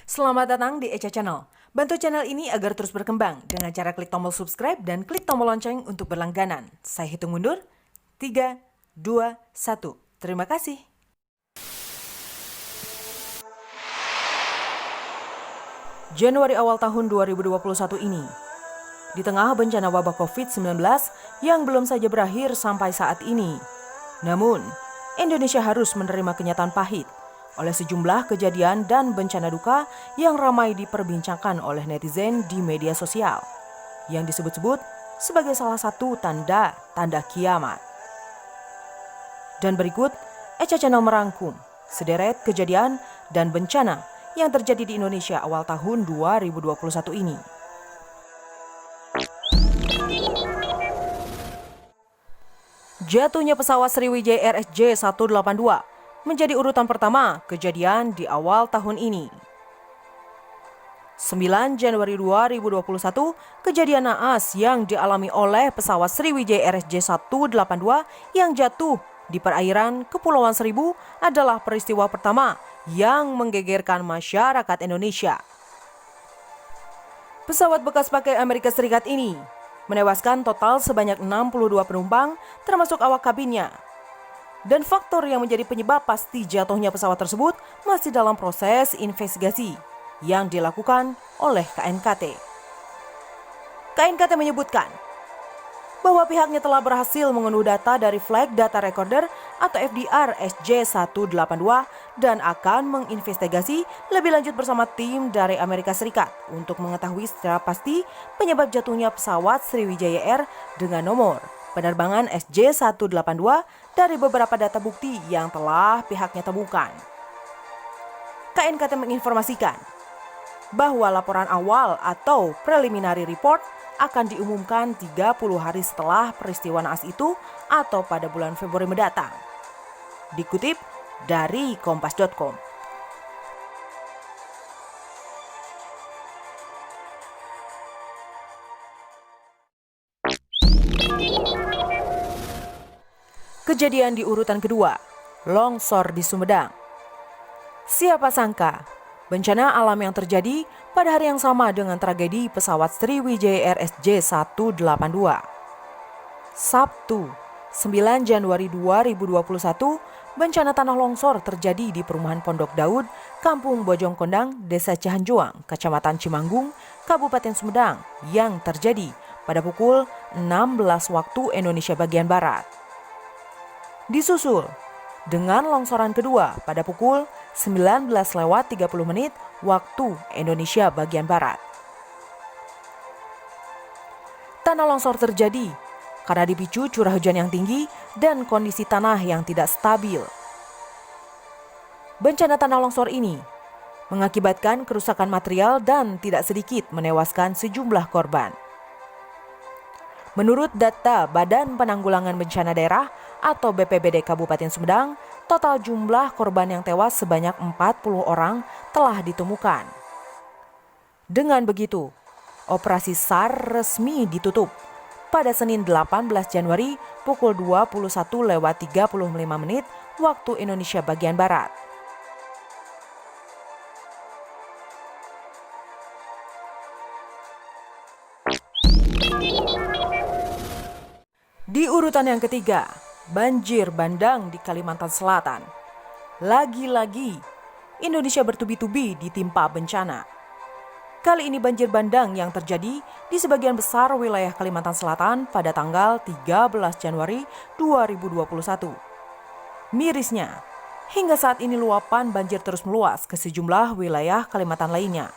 Selamat datang di Echa Channel. Bantu channel ini agar terus berkembang dengan cara klik tombol subscribe dan klik tombol lonceng untuk berlangganan. Saya hitung mundur. 3, 2, 1. Terima kasih. Januari awal tahun 2021 ini, di tengah bencana wabah COVID-19 yang belum saja berakhir sampai saat ini, namun Indonesia harus menerima kenyataan pahit oleh sejumlah kejadian dan bencana duka yang ramai diperbincangkan oleh netizen di media sosial, yang disebut-sebut sebagai salah satu tanda kiamat. Dan berikut, Echa Channel merangkum sederet kejadian dan bencana yang terjadi di Indonesia awal tahun 2021 ini. Jatuhnya pesawat Sriwijaya RSJ-182 menjadi urutan pertama kejadian di awal tahun ini. 9 Januari 2021, kejadian naas yang dialami oleh pesawat Sriwijaya RSJ-182 yang jatuh di perairan Kepulauan Seribu adalah peristiwa pertama yang menggegerkan masyarakat Indonesia. Pesawat bekas pakai Amerika Serikat ini menewaskan total sebanyak 62 penumpang termasuk awak kabinnya. Dan faktor yang menjadi penyebab pasti jatuhnya pesawat tersebut masih dalam proses investigasi yang dilakukan oleh KNKT. KNKT menyebutkan bahwa pihaknya telah berhasil mengunduh data dari Flight Data Recorder atau FDR SJ-182 dan akan menginvestigasi lebih lanjut bersama tim dari Amerika Serikat untuk mengetahui secara pasti penyebab jatuhnya pesawat Sriwijaya Air dengan nomor penerbangan SJ-182 dari beberapa data bukti yang telah pihaknya temukan. KNKT menginformasikan bahwa laporan awal atau preliminary report akan diumumkan 30 hari setelah peristiwa naas itu atau pada bulan Februari mendatang. Dikutip dari kompas.com. Kejadian di urutan kedua, longsor di Sumedang. Siapa sangka, bencana alam yang terjadi pada hari yang sama dengan tragedi pesawat Sriwijaya RSJ-182. Sabtu, 9 Januari 2021, bencana tanah longsor terjadi di perumahan Pondok Daud, Kampung Bojongkondang, Desa Cihanjuang, Kecamatan Cimanggung, Kabupaten Sumedang yang terjadi pada pukul 16 waktu Indonesia bagian Barat. Disusul dengan longsoran kedua pada pukul 19:30 waktu Indonesia bagian Barat. Tanah longsor terjadi karena dipicu curah hujan yang tinggi dan kondisi tanah yang tidak stabil. Bencana tanah longsor ini mengakibatkan kerusakan material dan tidak sedikit menewaskan sejumlah korban. Menurut data Badan Penanggulangan Bencana Daerah atau BPBD Kabupaten Sumedang, total jumlah korban yang tewas sebanyak 40 orang telah ditemukan. Dengan begitu, operasi SAR resmi ditutup pada Senin 18 Januari pukul 21:35 waktu Indonesia bagian Barat. Di urutan yang ketiga, banjir bandang di Kalimantan Selatan. Lagi-lagi, Indonesia bertubi-tubi ditimpa bencana. Kali ini banjir bandang yang terjadi di sebagian besar wilayah Kalimantan Selatan pada tanggal 13 Januari 2021. Mirisnya, hingga saat ini luapan banjir terus meluas ke sejumlah wilayah Kalimantan lainnya.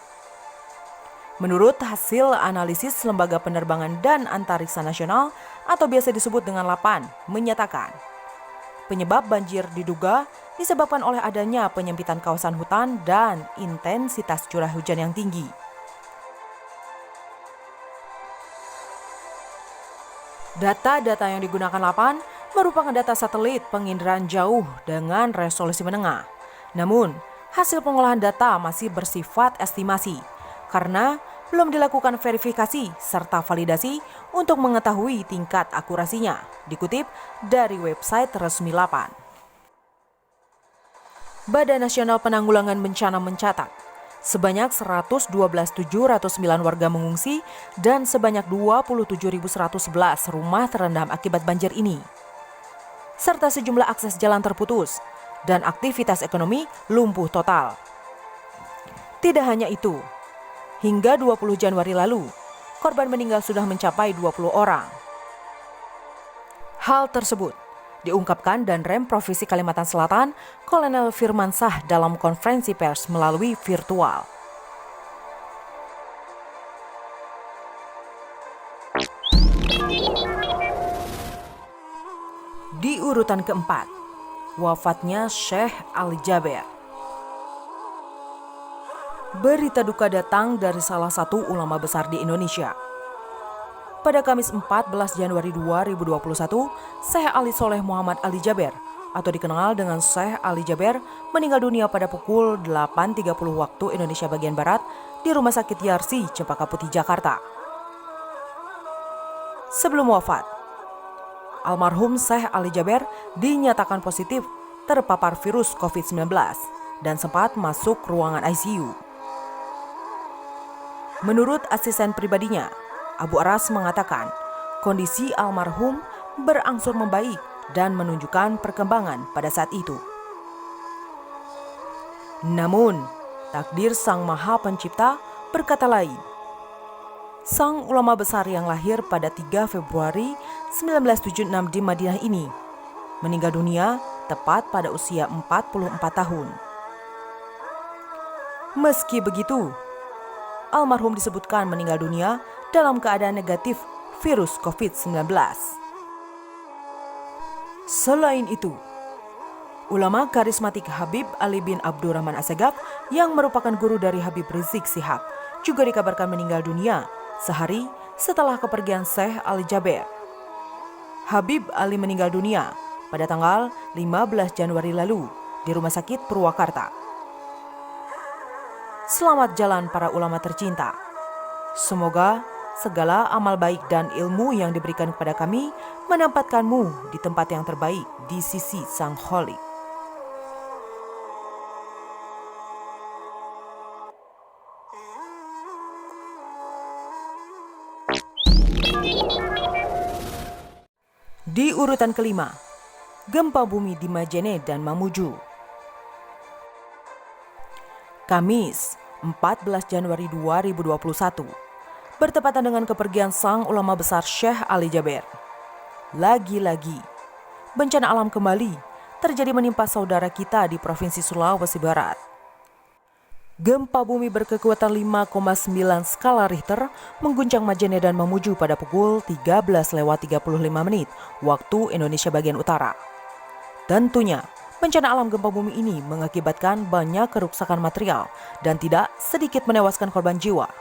Menurut hasil analisis Lembaga Penerbangan dan Antariksa Nasional atau biasa disebut dengan LAPAN, menyatakan penyebab banjir diduga disebabkan oleh adanya penyempitan kawasan hutan dan intensitas curah hujan yang tinggi. Data-data yang digunakan LAPAN merupakan data satelit penginderaan jauh dengan resolusi menengah. Namun, hasil pengolahan data masih bersifat estimasi karena belum dilakukan verifikasi serta validasi untuk mengetahui tingkat akurasinya, dikutip dari website resmi LAPAN. Badan Nasional Penanggulangan Bencana mencatat, Sebanyak 112.709 warga mengungsi dan sebanyak 27.111 rumah terendam akibat banjir ini. Serta sejumlah akses jalan terputus dan aktivitas ekonomi lumpuh total. Tidak hanya itu, hingga 20 Januari lalu, korban meninggal sudah mencapai 20 orang. Hal tersebut diungkapkan Danrem Provinsi Kalimantan Selatan, Kolonel Firmansah dalam konferensi pers melalui virtual. Di urutan keempat, wafatnya Syekh Ali Jaber. Berita duka datang dari salah satu ulama besar di Indonesia. Pada Kamis 14 Januari 2021, Syekh Ali Soleh Muhammad Ali Jaber atau dikenal dengan Syekh Ali Jaber meninggal dunia pada pukul 8.30 waktu Indonesia bagian Barat di Rumah Sakit Yarsi, Cempaka Putih, Jakarta. Sebelum wafat, almarhum Syekh Ali Jaber dinyatakan positif terpapar virus COVID-19 dan sempat masuk ruangan ICU. Menurut asisten pribadinya, Abu Aras mengatakan kondisi almarhum berangsur membaik dan menunjukkan perkembangan pada saat itu. Namun, takdir Sang Maha Pencipta berkata lain. Sang ulama besar yang lahir pada 3 Februari 1976 di Madinah ini meninggal dunia tepat pada usia 44 tahun. Meski begitu, almarhum disebutkan meninggal dunia dalam keadaan negatif virus COVID-19. Selain itu, ulama karismatik Habib Ali bin Abdurrahman Assegaf yang merupakan guru dari Habib Rizik Syihab juga dikabarkan meninggal dunia sehari setelah kepergian Syekh Ali Jaber. Habib Ali meninggal dunia pada tanggal 15 Januari lalu di Rumah Sakit Purwakarta. Selamat jalan para ulama tercinta. Semoga segala amal baik dan ilmu yang diberikan kepada kami menempatkanmu di tempat yang terbaik di sisi Sang Khalik. Di urutan kelima, gempa bumi di Majene dan Mamuju. Kamis, 14 Januari 2021, bertepatan dengan kepergian sang ulama besar Syekh Ali Jaber. Lagi-lagi, bencana alam kembali terjadi menimpa saudara kita di Provinsi Sulawesi Barat. Gempa bumi berkekuatan 5,9 skala Richter mengguncang Majene dan Mamuju pada pukul 13.35 waktu Indonesia bagian utara. Tentunya, bencana alam gempa bumi ini mengakibatkan banyak kerusakan material dan tidak sedikit menewaskan korban jiwa.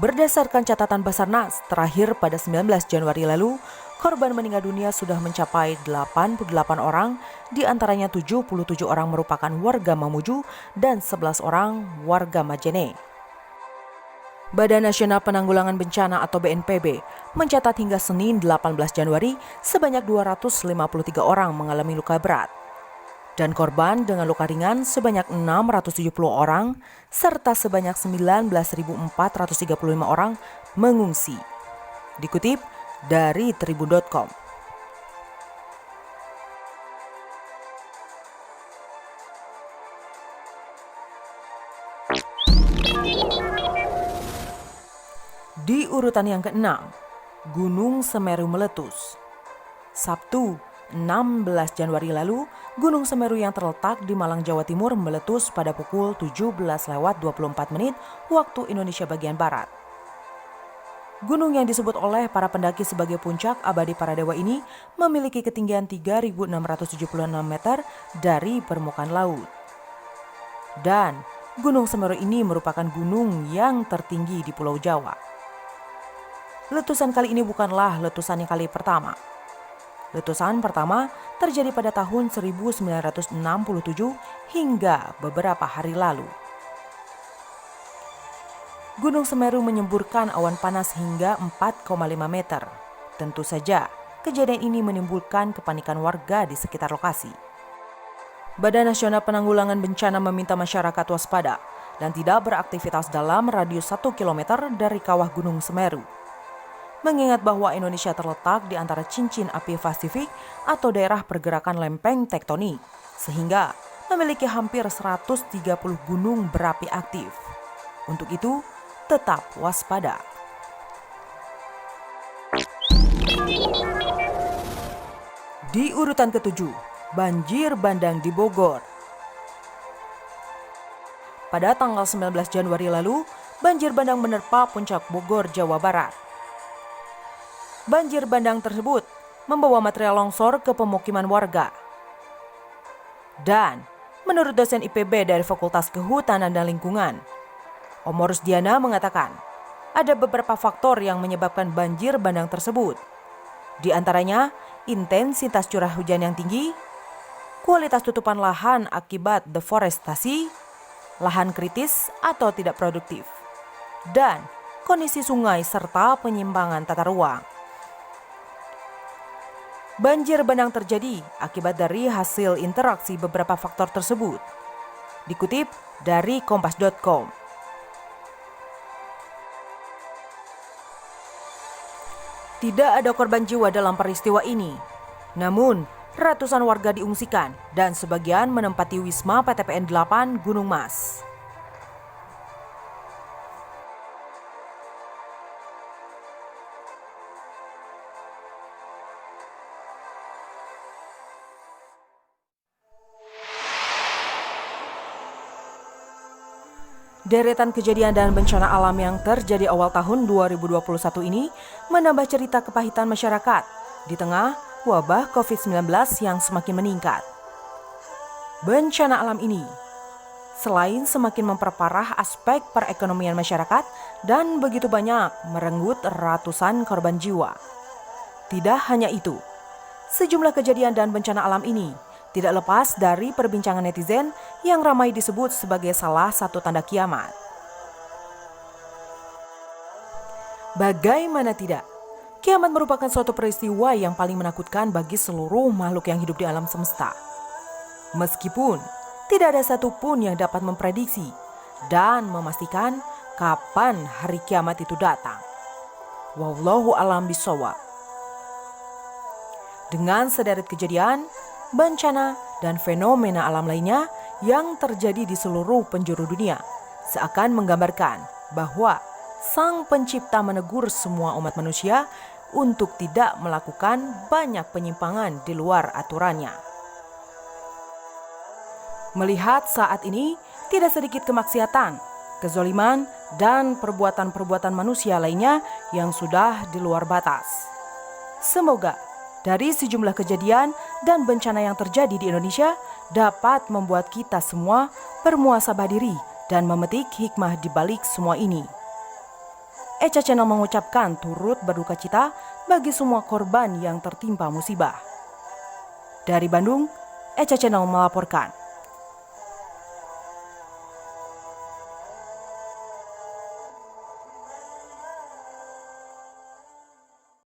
Berdasarkan catatan Basarnas terakhir pada 19 Januari lalu, korban meninggal dunia sudah mencapai 88 orang, di antaranya 77 orang merupakan warga Mamuju dan 11 orang warga Majene. Badan Nasional Penanggulangan Bencana atau BNPB mencatat hingga Senin 18 Januari sebanyak 253 orang mengalami luka berat. Dan korban dengan luka ringan sebanyak 670 orang, serta sebanyak 19.435 orang mengungsi. Dikutip dari tribun.com. Di urutan yang keenam, Gunung Semeru meletus. Sabtu, 16 Januari lalu, Gunung Semeru yang terletak di Malang, Jawa Timur meletus pada pukul 17.24 waktu Indonesia bagian Barat. Gunung yang disebut oleh para pendaki sebagai puncak abadi para dewa ini memiliki ketinggian 3.676 meter dari permukaan laut. Dan Gunung Semeru ini merupakan gunung yang tertinggi di Pulau Jawa. Letusan kali ini bukanlah letusan yang kali pertama. Letusan pertama terjadi pada tahun 1967 hingga beberapa hari lalu. Gunung Semeru menyemburkan awan panas hingga 4,5 meter. Tentu saja, kejadian ini menimbulkan kepanikan warga di sekitar lokasi. Badan Nasional Penanggulangan Bencana meminta masyarakat waspada dan tidak beraktivitas dalam radius 1 km dari kawah Gunung Semeru. Mengingat bahwa Indonesia terletak di antara cincin api Pasifik atau daerah pergerakan lempeng tektonik, sehingga memiliki hampir 130 gunung berapi aktif. Untuk itu, tetap waspada. Di urutan ke-7, banjir bandang di Bogor. Pada tanggal 19 Januari lalu, banjir bandang menerpa puncak Bogor, Jawa Barat. Banjir bandang tersebut membawa material longsor ke pemukiman warga. Dan menurut dosen IPB dari Fakultas Kehutanan dan Lingkungan, Omor Rusdiana mengatakan, ada beberapa faktor yang menyebabkan banjir bandang tersebut. Di antaranya, intensitas curah hujan yang tinggi, kualitas tutupan lahan akibat deforestasi, lahan kritis atau tidak produktif, dan kondisi sungai serta penyimpangan tata ruang. Banjir bandang terjadi akibat dari hasil interaksi beberapa faktor tersebut. Dikutip dari kompas.com. Tidak ada korban jiwa dalam peristiwa ini. Namun, ratusan warga diungsikan dan sebagian menempati Wisma PTPN 8 Gunung Mas. Deretan kejadian dan bencana alam yang terjadi awal tahun 2021 ini menambah cerita kepahitan masyarakat di tengah wabah COVID-19 yang semakin meningkat. Bencana alam ini selain semakin memperparah aspek perekonomian masyarakat dan begitu banyak merenggut ratusan korban jiwa. Tidak hanya itu, sejumlah kejadian dan bencana alam ini tidak lepas dari perbincangan netizen yang ramai disebut sebagai salah satu tanda kiamat. Bagaimana tidak? Kiamat merupakan suatu peristiwa yang paling menakutkan bagi seluruh makhluk yang hidup di alam semesta. Meskipun tidak ada satupun yang dapat memprediksi dan memastikan kapan hari kiamat itu datang. Wallahu a'lam bishawab. Dengan sederet kejadian, bencana, dan fenomena alam lainnya yang terjadi di seluruh penjuru dunia seakan menggambarkan bahwa Sang Pencipta menegur semua umat manusia untuk tidak melakukan banyak penyimpangan di luar aturannya. Melihat saat ini tidak sedikit kemaksiatan, kezoliman, dan perbuatan-perbuatan manusia lainnya yang sudah di luar batas. Semoga dari sejumlah kejadian dan bencana yang terjadi di Indonesia dapat membuat kita semua bermuhasabah diri dan memetik hikmah di balik semua ini. Echa Channel mengucapkan turut berduka cita bagi semua korban yang tertimpa musibah. Dari Bandung, Echa Channel melaporkan.